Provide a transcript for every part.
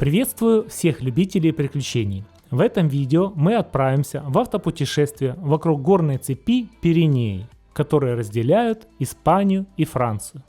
Приветствую всех любителей приключений. В этом видео мы отправимся в автопутешествие вокруг горной цепи Пиренеи, которые разделяют Испанию и Францию.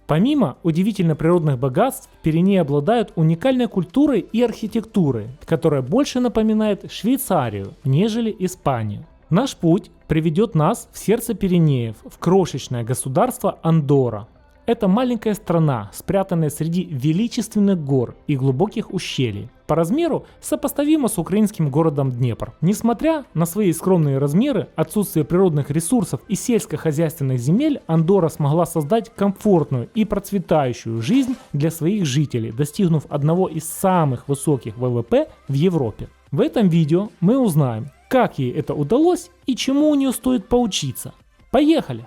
Помимо удивительно природных богатств, Пиренеи обладают уникальной культурой и архитектурой, которая больше напоминает Швейцарию, нежели Испанию. Наш путь приведет нас в сердце Пиренеев, в крошечное государство Андорра. Это маленькая страна, спрятанная среди величественных гор и глубоких ущелий. По размеру сопоставима с украинским городом Днепр. Несмотря на свои скромные размеры, отсутствие природных ресурсов и сельскохозяйственных земель, Андорра смогла создать комфортную и процветающую жизнь для своих жителей, достигнув одного из самых высоких ВВП в Европе. В этом видео мы узнаем, как ей это удалось и чему у нее стоит поучиться. Поехали!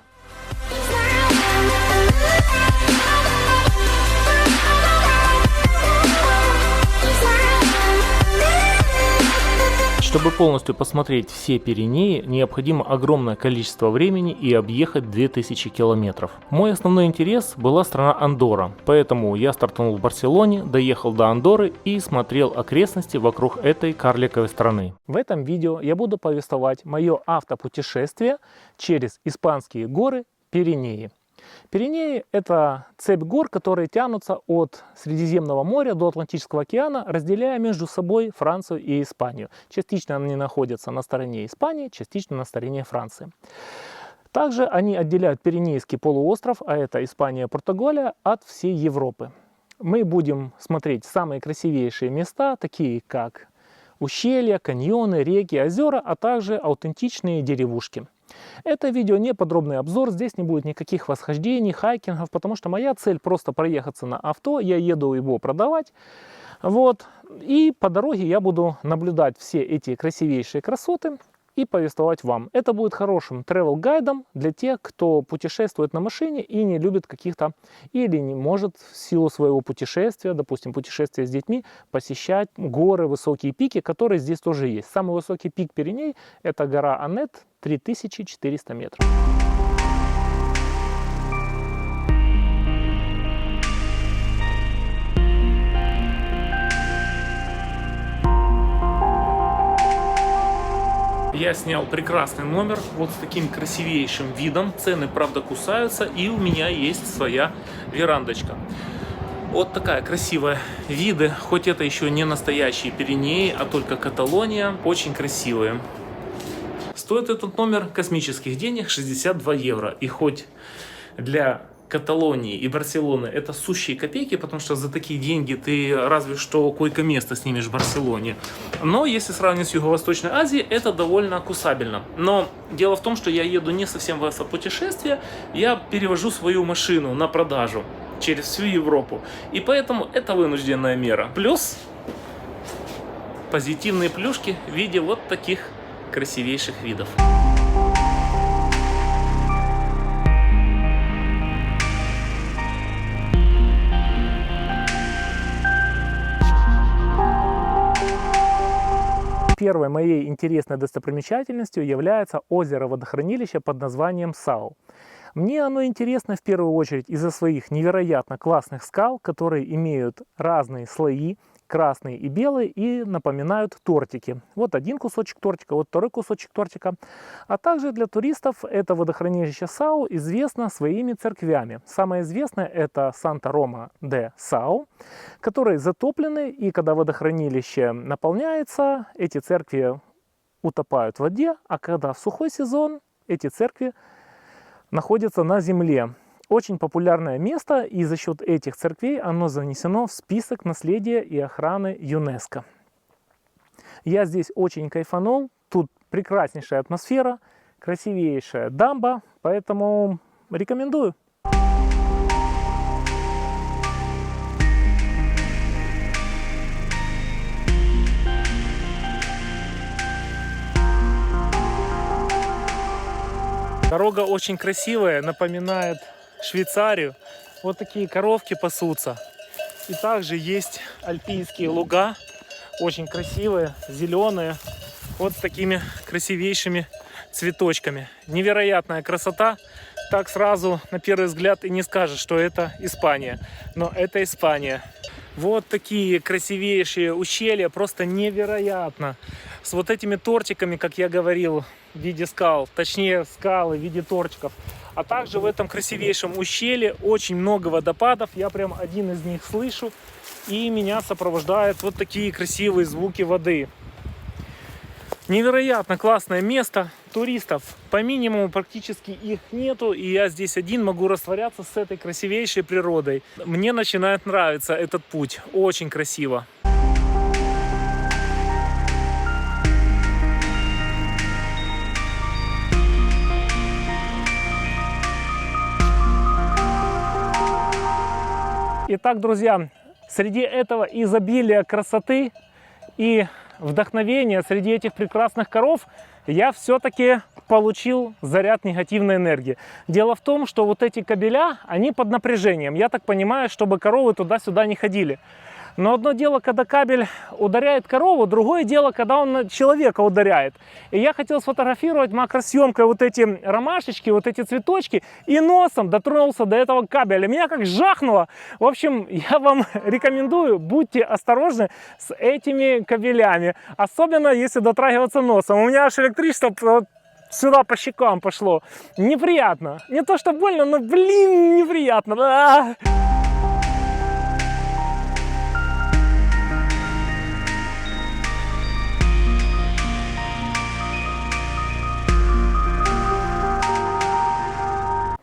Чтобы полностью посмотреть все Пиренеи, необходимо огромное количество времени и объехать 2000 километров. Мой основной интерес была страна Андорра, поэтому я стартанул в Барселоне, доехал до Андорры и смотрел окрестности вокруг этой карликовой страны. В этом видео я буду повествовать мое автопутешествие через испанские горы Пиренеи. Пиренеи – это цепь гор, которые тянутся от Средиземного моря до Атлантического океана, разделяя между собой Францию и Испанию. Частично они находятся на стороне Испании, частично на стороне Франции. Также они отделяют Пиренейский полуостров, а это Испания и Португалия, от всей Европы. Мы будем смотреть самые красивейшие места, такие как ущелья, каньоны, реки, озера, а также аутентичные деревушки. Это видео не подробный обзор, здесь не будет никаких восхождений, хайкингов, потому что моя цель просто проехаться на авто, я еду его продавать. И по дороге я буду наблюдать все эти красивейшие красоты и повествовать вам. Это будет хорошим travel-гайдом для тех, кто путешествует на машине и не любит каких-то, или не может в силу своего путешествия, допустим, путешествия с детьми, посещать горы, высокие пики, которые здесь тоже есть. Самый высокий пик Пиреней – это гора Анет, 3400 метров. Я снял прекрасный номер вот с таким красивейшим видом. Цены, правда, кусаются, и у меня есть своя верандочка. Вот такая красивая виды, хоть это еще не настоящие Пиренеи, а только Каталония, очень красивые. Стоит этот номер космических денег 62 евро. И хоть для Каталонии и Барселоны это сущие копейки, потому что за такие деньги ты разве что койко-место снимешь в Барселоне. Но если сравнивать с Юго-Восточной Азией, это довольно кусабельно. Но дело в том, что я еду не совсем в автопутешествие, я перевожу свою машину на продажу через всю Европу. И поэтому это вынужденная мера. Плюс позитивные плюшки в виде вот таких красивейших видов. Первой моей интересной достопримечательностью является озеро-водохранилище под названием Сау. Мне оно интересно в первую очередь из-за своих невероятно классных скал, которые имеют разные слои, красные и белые, и напоминают тортики. Вот один кусочек тортика, вот второй кусочек тортика. А также для туристов это водохранилище Сау известно своими церквями. Самое известное это Санта-Рома-де-Сау, которые затоплены, и когда водохранилище наполняется, эти церкви утопают в воде, а когда в сухой сезон, эти церкви находятся на земле. Очень популярное место, и за счет этих церквей оно занесено в список наследия и охраны ЮНЕСКО. Я здесь очень кайфанул, тут прекраснейшая атмосфера, красивейшая дамба, поэтому рекомендую. Дорога очень красивая, напоминает Швейцарию. Вот такие коровки пасутся. И также есть альпийские луга, очень красивые, зеленые, вот с такими красивейшими цветочками. Невероятная красота. Так сразу на первый взгляд и не скажешь, что это Испания. Но это Испания. Вот такие красивейшие ущелья, просто невероятно. С вот этими тортиками, как я говорил, в виде скал, точнее скалы в виде тортиков. А также в этом красивейшем ущелье очень много водопадов. Я прям один из них слышу. И меня сопровождают вот такие красивые звуки воды. Невероятно классное место. Туристов по минимуму практически их нету. И я здесь один могу растворяться с этой красивейшей природой. Мне начинает нравиться этот путь. Очень красиво. Итак, друзья, среди этого изобилия красоты и вдохновения, среди этих прекрасных коров, я все-таки получил заряд негативной энергии. Дело в том, что вот эти кабеля, они под напряжением. Я так понимаю, чтобы коровы туда-сюда не ходили. Но одно дело, когда кабель ударяет корову, другое дело, когда он человека ударяет. И я хотел сфотографировать макросъемкой вот эти ромашечки, вот эти цветочки, и носом дотронулся до этого кабеля. Меня как жахнуло. В общем, я вам рекомендую, будьте осторожны с этими кабелями. Особенно, если дотрагиваться носом. У меня аж электричество сюда по щекам пошло. Неприятно. Не то что больно, но, блин, неприятно.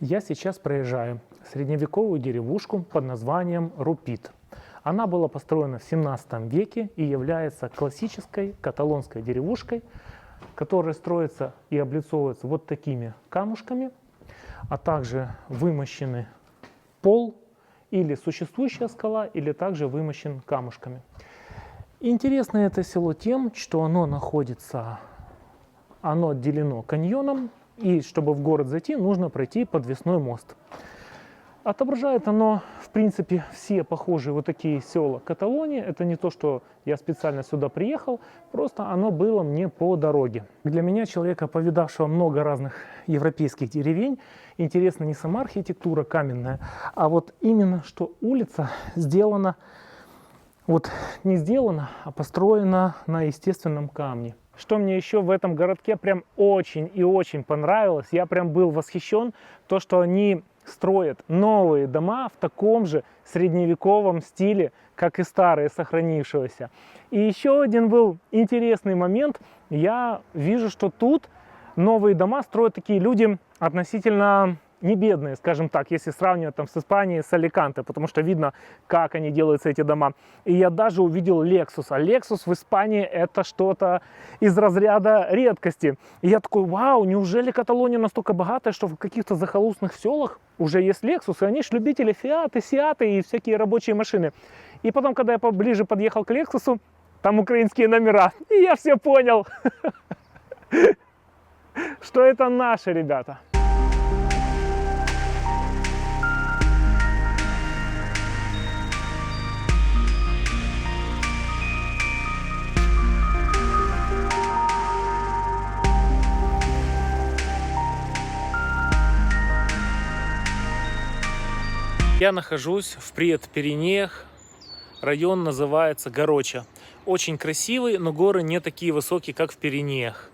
Я сейчас проезжаю средневековую деревушку под названием Рупит. Она была построена в 17 веке и является классической каталонской деревушкой, которая строится и облицовывается вот такими камушками, а также вымощены пол или существующая скала, или также вымощен камушками. Интересно это село тем, что оно отделено каньоном, и чтобы в город зайти, нужно пройти подвесной мост. Отображает оно, в принципе, все похожие вот такие села Каталонии. Это не то, что я специально сюда приехал, просто оно было мне по дороге. Для меня, человека, повидавшего много разных европейских деревень, интересна не сама архитектура каменная, а вот именно, что улица сделана, вот не сделана, а построена на естественном камне. Что мне еще в этом городке прям очень и очень понравилось, я прям был восхищен, то, что они строят новые дома в таком же средневековом стиле, как и старые, сохранившиеся. И еще один был интересный момент. Я вижу, что тут новые дома строят такие люди относительно не бедные, скажем так, если сравнивать там с Испанией, с Аликанте, потому что видно, как они делаются, эти дома. И я даже увидел Lexus. А Lexus в Испании это что-то из разряда редкости. И я такой, вау, неужели Каталония настолько богатая, что в каких-то захолустных селах уже есть Lexus, и они ж любители Фиаты, Сиаты и всякие рабочие машины. И потом, когда я поближе подъехал к Lexus, там украинские номера, и я все понял, что это наши ребята. Я нахожусь в Предпиренеях, район называется Гароча. Очень красивый, но горы не такие высокие, как в Пиренеях.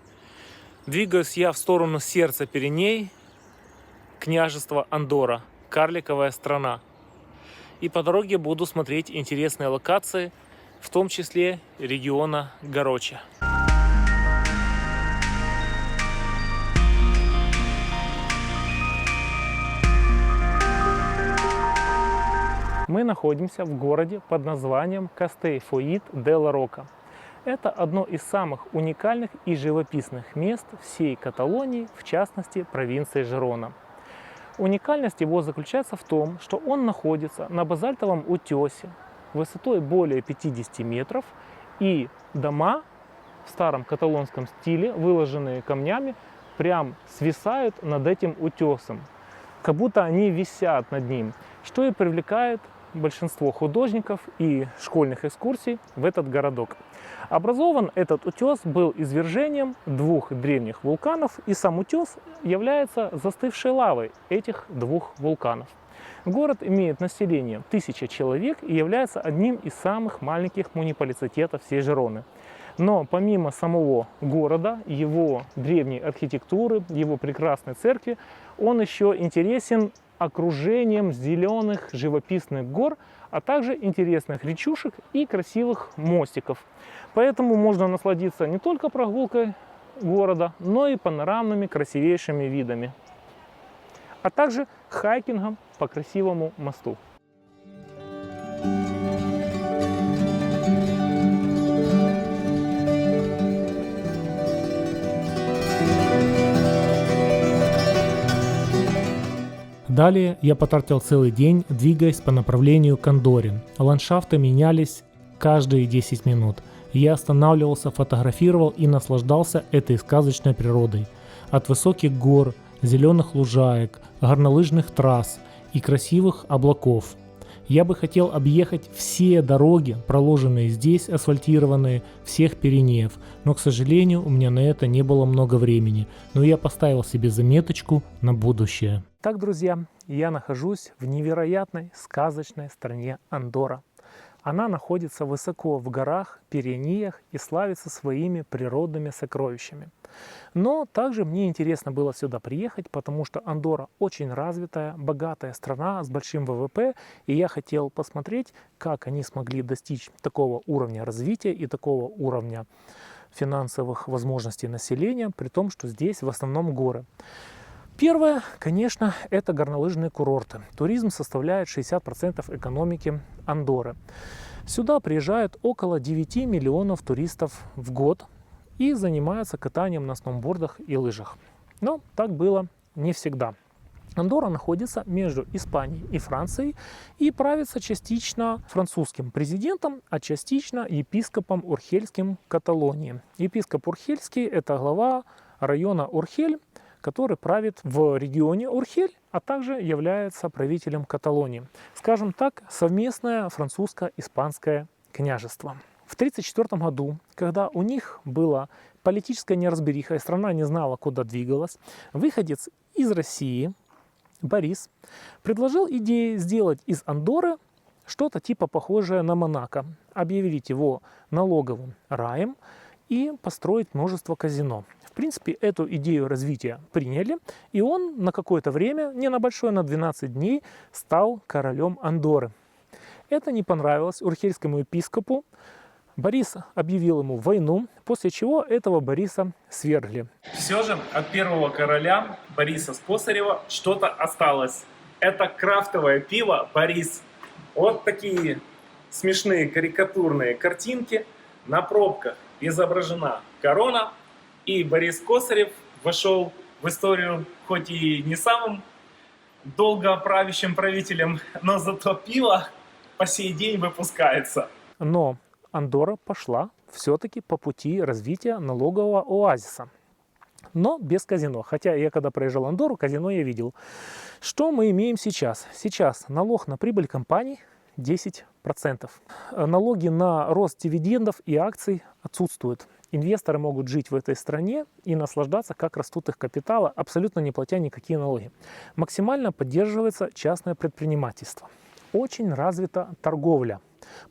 Двигаюсь я в сторону сердца Пиреней, княжество Андорра, карликовая страна. И по дороге буду смотреть интересные локации, в том числе региона Гароча. Мы находимся в городе под названием Кастельфойт-де-ла-Рока. Это одно из самых уникальных и живописных мест всей Каталонии, в частности провинции Жирона. Уникальность его заключается в том, что он находится на базальтовом утесе высотой более 50 метров, и дома в старом каталонском стиле, выложенные камнями, прям свисают над этим утесом, как будто они висят над ним, что и привлекает большинство художников и школьных экскурсий в этот городок. Образован этот утес был извержением двух древних вулканов, и сам утес является застывшей лавой этих двух вулканов. Город имеет население 1000 человек и является одним из самых маленьких муниципалитетов всей Жироны. Но помимо самого города, его древней архитектуры, его прекрасной церкви, он еще интересен окружением зеленых живописных гор, а также интересных речушек и красивых мостиков. Поэтому можно насладиться не только прогулкой города, но и панорамными красивейшими видами, а также хайкингом по красивому мосту. Далее я потратил целый день, двигаясь по направлению к Андорре. Ландшафты менялись каждые 10 минут. Я останавливался, фотографировал и наслаждался этой сказочной природой. От высоких гор, зеленых лужаек, горнолыжных трасс и красивых облаков. Я бы хотел объехать все дороги, проложенные здесь, асфальтированные, всех Пиренеев, но, к сожалению, у меня на это не было много времени, но я поставил себе заметочку на будущее. Так, друзья, я нахожусь в невероятной сказочной стране Андорра. Она находится высоко в горах, Пиренеях и славится своими природными сокровищами. Но также мне интересно было сюда приехать, потому что Андорра очень развитая, богатая страна с большим ВВП, и я хотел посмотреть, как они смогли достичь такого уровня развития и такого уровня финансовых возможностей населения, при том, что здесь в основном горы. Первое, конечно, это горнолыжные курорты. Туризм составляет 60% экономики Андорры. Сюда приезжают около 9 миллионов туристов в год и занимаются катанием на сноубордах и лыжах. Но так было не всегда. Андорра находится между Испанией и Францией и правится частично французским президентом, а частично епископом Урхельским Каталонии. Епископ Урхельский – это глава района Урхель, который правит в регионе Урхель, а также является правителем Каталонии. Скажем так, совместное французско-испанское княжество. В 1934 году, когда у них была политическая неразбериха и страна не знала, куда двигалась, выходец из России Борис предложил идею сделать из Андорры что-то типа похожее на Монако, объявить его налоговым раем и построить множество казино. В принципе, эту идею развития приняли, и он на какое-то время, не на большое, на 12 дней, стал королем Андорры. Это не понравилось урхельскому епископу. Борис объявил ему войну, после чего этого Бориса свергли. Все же от первого короля Бориса Скосарева что-то осталось. Это крафтовое пиво «Борис». Вот такие смешные карикатурные картинки. На пробках изображена корона. И Борис Косарев вошел в историю хоть и не самым долго правящим правителем, но зато пиво по сей день выпускается. Но Андорра пошла все-таки по пути развития налогового оазиса. Но без казино. Хотя я когда проезжал Андорру, казино я видел. Что мы имеем сейчас? Сейчас налог на прибыль компаний 10%. Налоги на рост дивидендов и акций отсутствуют. Инвесторы могут жить в этой стране и наслаждаться, как растут их капиталы, абсолютно не платя никакие налоги. Максимально поддерживается частное предпринимательство. Очень развита торговля,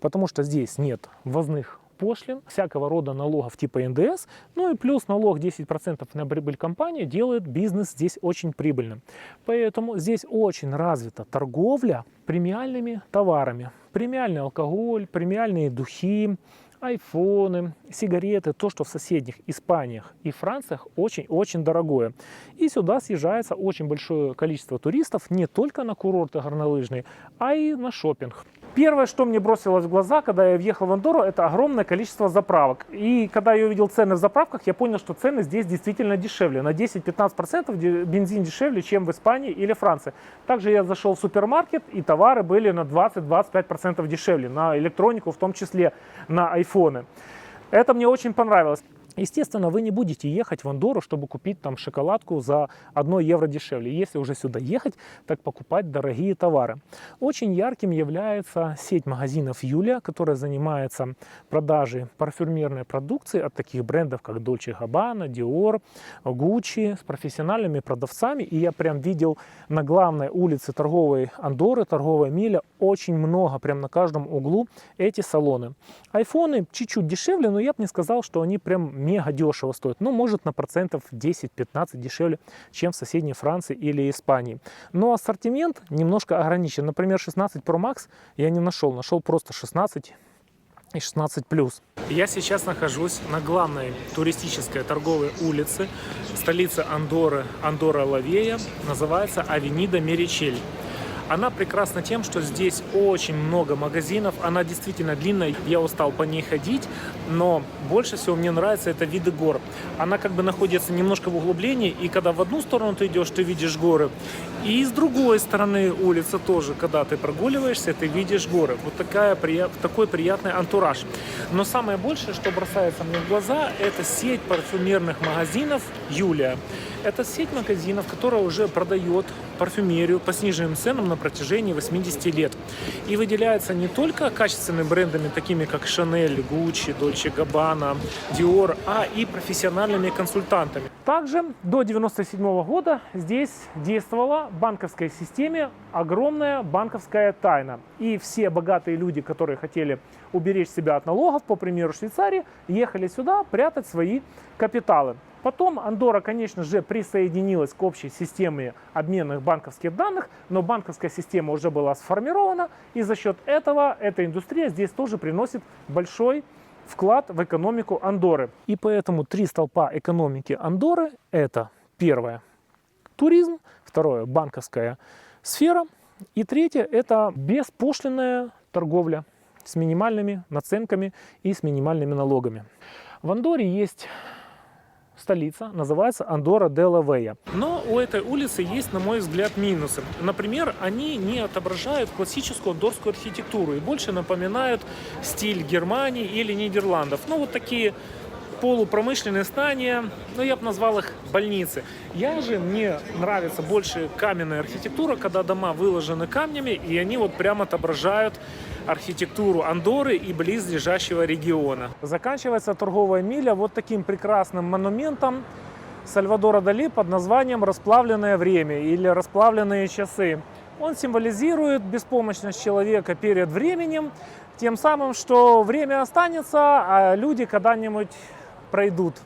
потому что здесь нет ввозных пошлин, всякого рода налогов типа НДС, ну и плюс налог 10% на прибыль компании делает бизнес здесь очень прибыльным. Поэтому здесь очень развита торговля премиальными товарами. Премиальный алкоголь, премиальные духи, айфоны, сигареты, то, что в соседних Испаниях и Франциях очень-очень дорогое. И сюда съезжается очень большое количество туристов не только на курорты горнолыжные, а и на шопинг. Первое, что мне бросилось в глаза, когда я въехал в Андорру, это огромное количество заправок. И когда я увидел цены в заправках, я понял, что цены здесь действительно дешевле. На 10-15% бензин дешевле, чем в Испании или Франции. Также я зашел в супермаркет, и товары были на 20-25% дешевле. На электронику, в том числе на айфоны. Это мне очень понравилось. Естественно, вы не будете ехать в Андорру, чтобы купить там шоколадку за 1 евро дешевле. Если уже сюда ехать, так покупать дорогие товары. Очень ярким является сеть магазинов Юлия, которая занимается продажей парфюмерной продукции от таких брендов, как Dolce & Gabbana, Dior, Gucci, с профессиональными продавцами. И я прям видел на главной улице торговой Андорры, торговая миля, очень много, прям на каждом углу эти салоны. Айфоны чуть-чуть дешевле, но я бы не сказал, что они прям мега дешево стоят. Ну, может, на процентов 10-15 дешевле, чем в соседней Франции или Испании. Но ассортимент немножко ограничен. Например, 16 Pro Max я не нашел. Нашел просто 16 и 16 Plus. Я сейчас нахожусь на главной туристической торговой улице столицы Андорры, Андорра-ла-Вея. Называется Авенида Меричель. Она прекрасна тем, что здесь очень много магазинов, она действительно длинная, я устал по ней ходить, но больше всего мне нравится это виды гор. Она как бы находится немножко в углублении, и когда в одну сторону ты идешь, ты видишь горы, и с другой стороны улицы тоже, когда ты прогуливаешься, ты видишь горы. Вот такой приятный антураж. Но самое большее, что бросается мне в глаза, это сеть парфюмерных магазинов Юлия. Это сеть магазинов, которая уже продает парфюмерию по сниженным ценам на протяжении 80 лет. И выделяется не только качественными брендами, такими как Chanel, Gucci, Dolce & Gabbana, Dior, а и профессиональными консультантами. Также до 1997 года здесь действовала в банковской системе огромная банковская тайна. И все богатые люди, которые хотели уберечь себя от налогов, по примеру Швейцарии, ехали сюда прятать свои капиталы. Потом Андорра, конечно же, присоединилась к общей системе обменных банковских данных, но банковская система уже была сформирована, и за счет этого эта индустрия здесь тоже приносит большой вклад в экономику Андорры. И поэтому 3 столпа экономики Андорры – это первое – туризм, второе – банковская сфера, и третье – это беспошлинная торговля с минимальными наценками и с минимальными налогами. В Андорре есть столица, называется Андорра-де-ла-Вея. Но у этой улицы есть, на мой взгляд, минусы. Например, они не отображают классическую андоррскую архитектуру и больше напоминают стиль Германии или Нидерландов. Ну, вот такие полупромышленные здания, ну, я бы назвал их больницы. Мне нравится больше каменная архитектура, когда дома выложены камнями, и они вот прямо отображают архитектуру Андорры и близлежащего региона. Заканчивается торговая миля вот таким прекрасным монументом Сальвадора Дали под названием «Расплавленное время» или «Расплавленные часы». Он символизирует беспомощность человека перед временем, тем самым, что время останется, а люди когда-нибудь пройдут.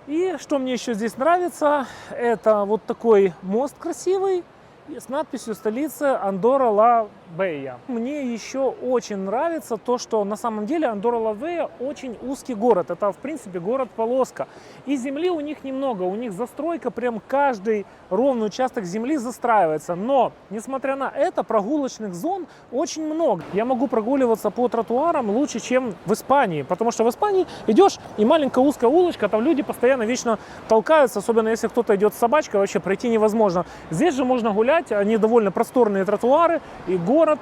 И что мне еще здесь нравится, это вот такой мост красивый с надписью «Столица Андорра-ла-Вея». Мне еще очень нравится то, что на самом деле Андорра-ла-Вея очень узкий город. Это, в принципе, город-полоска. И земли у них немного. У них застройка, прям каждый ровный участок земли застраивается. Но, несмотря на это, прогулочных зон очень много. Я могу прогуливаться по тротуарам лучше, чем в Испании. Потому что в Испании идешь, и маленькая узкая улочка, там люди постоянно вечно толкаются. Особенно, если кто-то идет с собачкой, вообще пройти невозможно. Здесь же можно гулять. Они довольно просторные тротуары, и город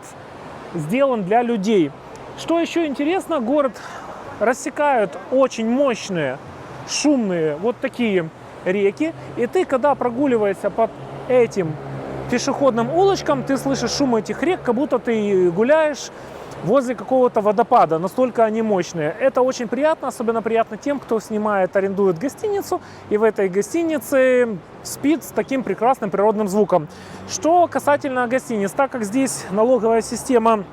сделан для людей. Что еще интересно, город рассекают очень мощные, шумные вот такие реки. И ты, когда прогуливаешься под этим пешеходным улочкам, ты слышишь шум этих рек, как будто ты гуляешь возле какого-то водопада, настолько они мощные. Это очень приятно, особенно приятно тем, кто снимает, арендует гостиницу, и в этой гостинице спит с таким прекрасным природным звуком. Что касательно гостиниц, так как здесь налоговая система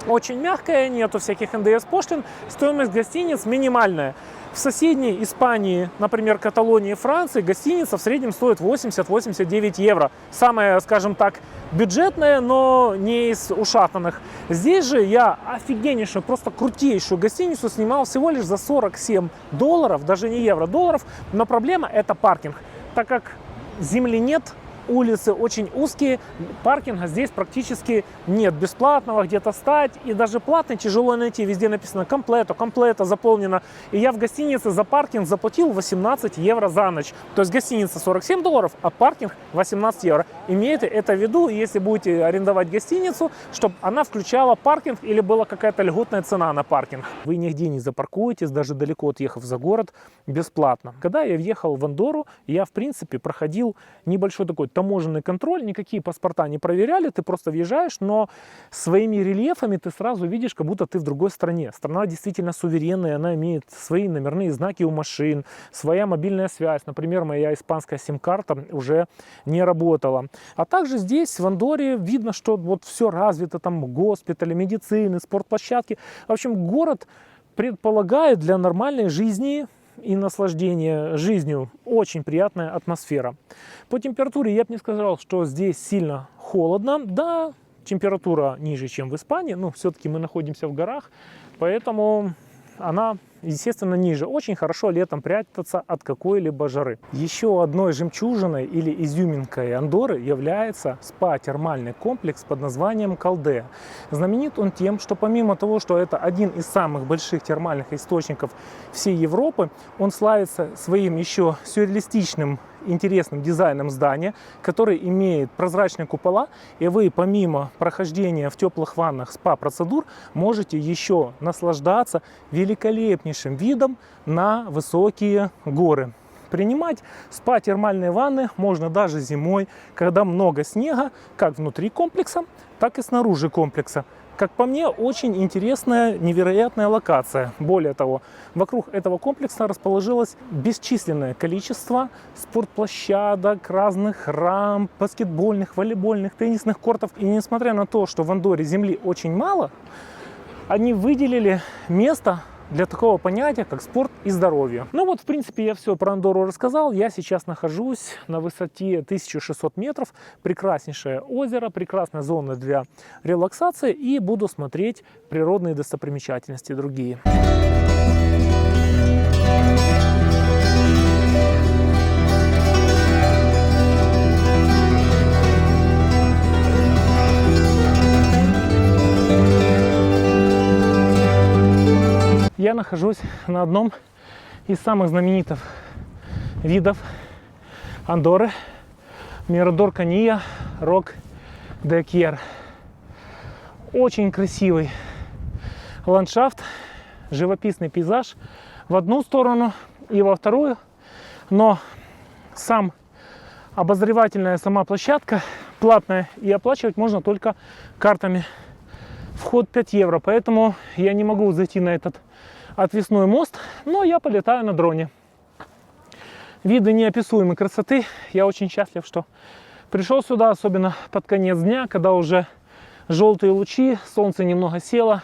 очень мягкая, нету всяких НДС-пошлин, стоимость гостиниц минимальная. В соседней Испании, например, Каталонии и Франции, гостиница в среднем стоит 80-89 евро. Самая, скажем так, бюджетная, но не из ушатанных. Здесь же я офигеннейшую, просто крутейшую гостиницу снимал всего лишь за 47 долларов, даже не евро, долларов. Но проблема – это паркинг. Так как земли нет, улицы очень узкие, паркинга здесь практически нет. Бесплатного где-то стать, и даже платный тяжело найти. Везде написано комплето заполнено. И я в гостинице за паркинг заплатил 18 евро за ночь. То есть гостиница 47 долларов, а паркинг 18 евро. Имейте это в виду, если будете арендовать гостиницу, чтобы она включала паркинг или была какая-то льготная цена на паркинг. Вы нигде не запаркуетесь, даже далеко отъехав за город, бесплатно. Когда я въехал в Андорру, я в принципе проходил небольшой такой таможенный контроль, никакие паспорта не проверяли, ты просто въезжаешь, но своими рельефами ты сразу видишь, как будто ты в другой стране. Страна действительно суверенная, она имеет свои номерные знаки у машин, своя мобильная связь. Например, моя испанская сим-карта уже не работала. А также здесь, в Андорре, видно, что вот все развито, там госпитали, медицины, спортплощадки. В общем, город предполагает для нормальной жизни и наслаждения жизнью очень приятная атмосфера. По температуре я бы не сказал, что здесь сильно холодно. Да, температура ниже, чем в Испании, но все-таки мы находимся в горах, поэтому она, естественно, ниже. Очень хорошо летом прятаться от какой-либо жары. Еще одной жемчужиной или изюминкой Андорры является спа-термальный комплекс под названием Калдеа. Знаменит он тем, что помимо того, что это один из самых больших термальных источников всей Европы, он славится своим еще сюрреалистичным интересным дизайном здания, который имеет прозрачные купола, и вы помимо прохождения в теплых ваннах спа-процедур можете еще наслаждаться великолепнейшим видом на высокие горы. Принимать спа-термальные ванны можно даже зимой, когда много снега, как внутри комплекса, так и снаружи комплекса. Как по мне, очень интересная, невероятная локация. Более того, вокруг этого комплекса расположилось бесчисленное количество спортплощадок, разных рамп, баскетбольных, волейбольных, теннисных кортов. И несмотря на то, что в Андорре земли очень мало, они выделили место для такого понятия, как спорт и здоровье. Ну вот, в принципе, я все про Андорру рассказал. Я сейчас нахожусь на высоте 1600 метров. Прекраснейшее озеро, прекрасная зона для релаксации. И буду смотреть природные достопримечательности другие. Я нахожусь на одном из самых знаменитых видов Андорры – Мирадор Канья Рок де Кьер. Очень красивый ландшафт, живописный пейзаж в одну сторону и во вторую, но сама площадка платная, и оплачивать можно только картами. Вход 5 евро, поэтому я не могу зайти на этот отвесной мост, но я полетаю на дроне. Виды неописуемой красоты. Я очень счастлив, что пришел сюда, особенно под конец дня, когда уже желтые лучи, солнце немного село.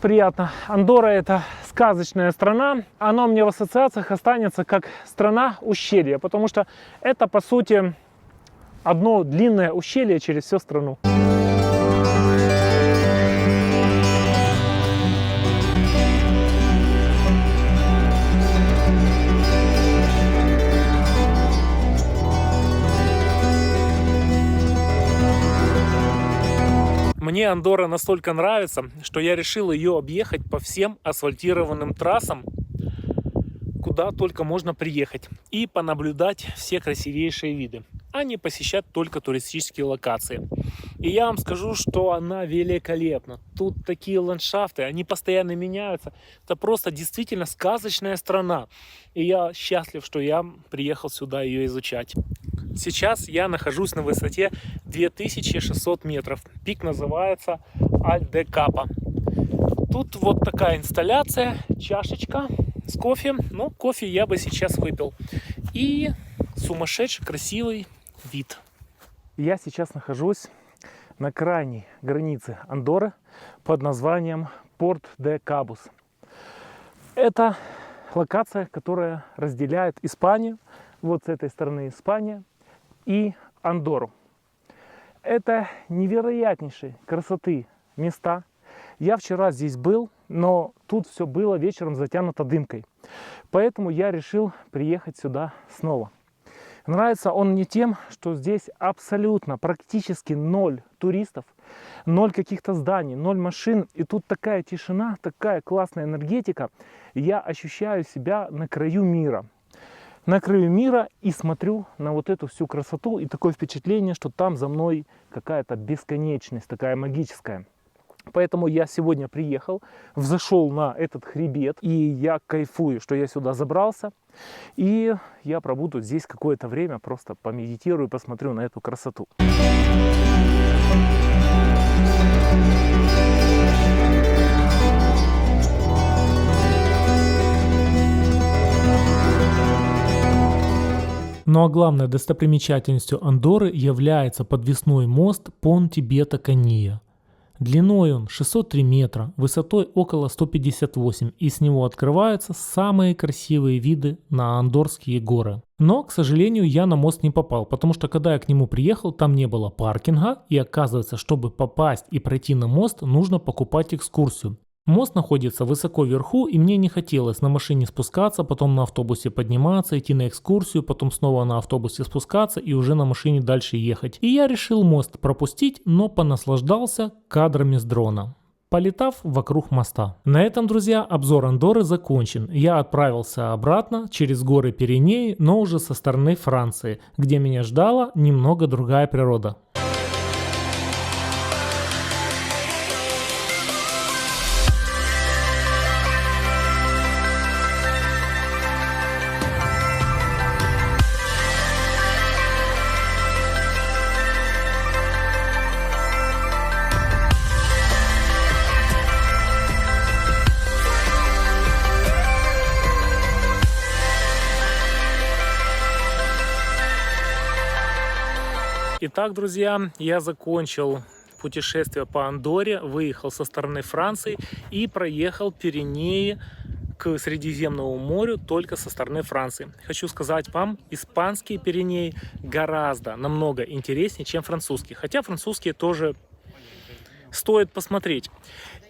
Приятно. Андорра — это сказочная страна. Она у меня в ассоциациях останется как страна ущелья, потому что это, по сути, одно длинное ущелье через всю страну. Мне Андорра настолько нравится, что я решил ее объехать по всем асфальтированным трассам, куда только можно приехать, и понаблюдать все красивейшие виды, а не посещать только туристические локации. И я вам скажу, что она великолепна. Тут такие ландшафты, они постоянно меняются. Это просто действительно сказочная страна. И я счастлив, что я приехал сюда ее изучать. Сейчас я нахожусь на высоте 2600 метров. Пик называется Аль-де-Капа. Тут вот такая инсталляция, чашечка с кофе. Ну, кофе я бы сейчас выпил. И сумасшедший красивый вид. Я сейчас нахожусь на крайней границе Андорры под названием Порт-де-Кабус. Это локация, которая разделяет Испанию, вот с этой стороны Испания, и Андорру. Это невероятнейшей красоты места. Я вчера здесь был, но тут все было вечером затянуто дымкой. Поэтому я решил приехать сюда снова. Нравится он мне тем, что здесь абсолютно, практически ноль туристов, ноль каких-то зданий, ноль машин. И тут такая тишина, такая классная энергетика. Я ощущаю себя на краю мира. На краю мира и смотрю на вот эту всю красоту. И такое впечатление, что там за мной какая-то бесконечность, такая магическая. Поэтому я сегодня приехал, взошел на этот хребет, и я кайфую, что я сюда забрался. И я пробуду здесь какое-то время, просто помедитирую, посмотрю на эту красоту. Ну а главной достопримечательностью Андорры является подвесной мост Пон-Тибета-Кания. Длиной он 603 метра, высотой около 158, и с него открываются самые красивые виды на Андоррские горы. Но, к сожалению, я на мост не попал, потому что когда я к нему приехал, там не было паркинга, и оказывается, чтобы попасть и пройти на мост, нужно покупать экскурсию. Мост находится высоко вверху, и мне не хотелось на машине спускаться, потом на автобусе подниматься, идти на экскурсию, потом снова на автобусе спускаться и уже на машине дальше ехать. И я решил мост пропустить, но понаслаждался кадрами с дрона, полетав вокруг моста. На этом, друзья, обзор Андорры закончен. Я отправился обратно через горы Пиренеи, но уже со стороны Франции, где меня ждала немного другая природа. Итак, друзья, я закончил путешествие по Андорре, выехал со стороны Франции и проехал Пиренеи к Средиземному морю только со стороны Франции. Хочу сказать вам, испанские Пиренеи гораздо, намного интереснее, чем французские. Хотя французские тоже стоит посмотреть.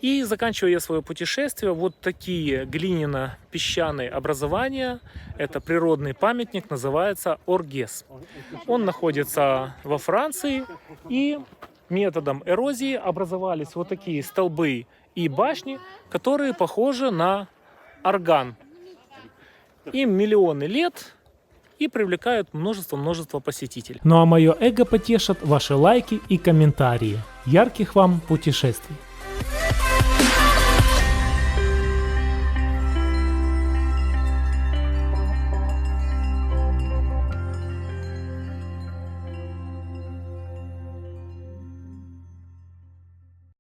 И заканчиваю я свое путешествие. Вот такие глиняно-песчаные образования. Это природный памятник, называется Оргес. Он находится во Франции. И методом эрозии образовались вот такие столбы и башни, которые похожи на орган. Им миллионы лет и привлекают множество посетителей. Ну а мое эго потешат ваши лайки и комментарии. Ярких вам путешествий!